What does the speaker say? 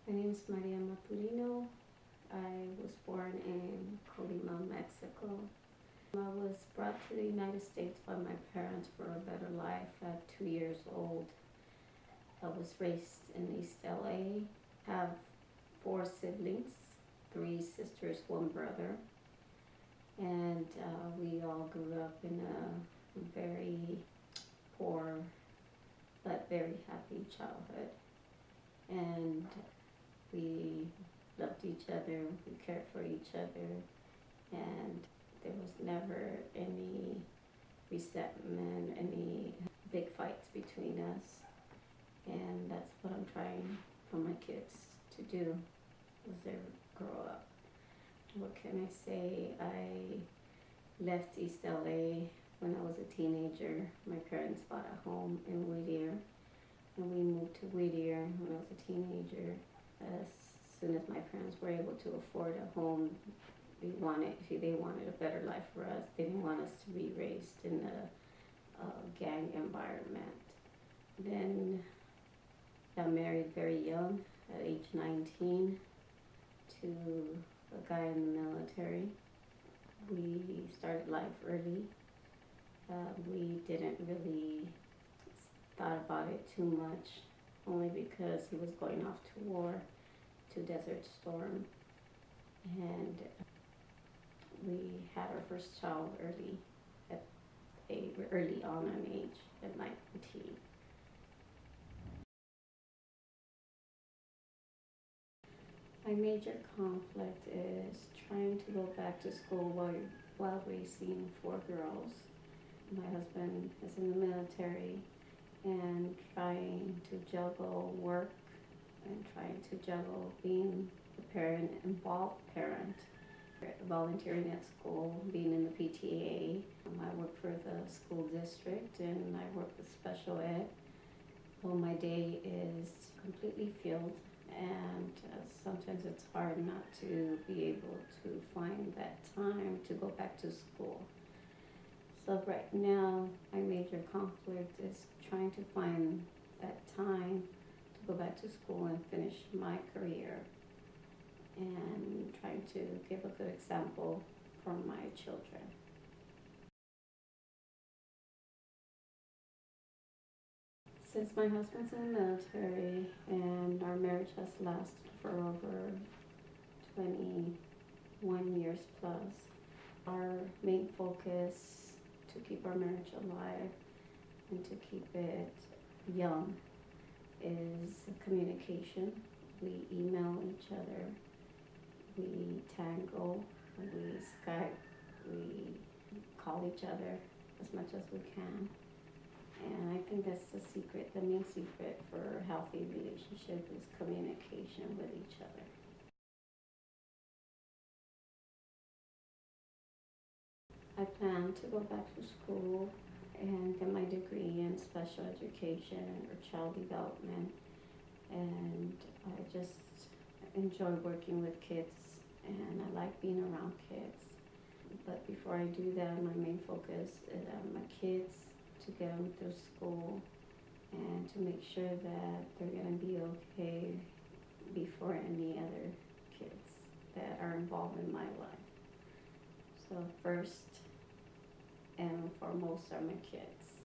My name is Maturino. I was born in Colima, Mexico. I was brought to the United States by my parents for a better life at 2 years old. I was raised in East LA. Have four siblings, three sisters, one brother. And we all grew up in a very poor but very happy childhood. And we loved each other, we cared for each other, and there was never any resentment, any big fights between us. And that's what I'm trying for my kids to do as they grow up. What can I say? I left East LA when I was a teenager. My parents bought a home in Whittier, and we moved to Whittier when I was a teenager. As soon as my parents were able to afford a home, they wanted a better life for us. They didn't want us to be raised in a gang environment. Then got married very young, at age 19, to a guy in the military. We started life early. We didn't really thought about it too much, only because he was going off to war, to Desert Storm, and we had our first child early on in age, at 19. My major conflict is trying to go back to school while raising four girls. My husband is in the military, and trying to juggle work and trying to juggle being a involved parent, volunteering at school, being in the PTA. I work for the school district and I work with special ed. Well, my day is completely filled, and sometimes it's hard not to be able to find that time to go back to school. So right now, my major conflict is trying to find that time to go back to school and finish my career, and trying to give a good example for my children. Since my husband's in the military and our marriage has lasted for over 21 years plus, our main focus to keep our marriage alive and to keep it young is communication. We email each other, we tangle, we Skype, we call each other as much as we can. And I think that's the main secret for a healthy relationship is communication with each other. I plan to go back to school and get my degree in special education or child development. And I just enjoy working with kids, and I like being around kids. But before I do that, my main focus is on my kids, to get them through school and to make sure that they're going to be okay before any other kids that are involved in my life. So first and foremost are my kids.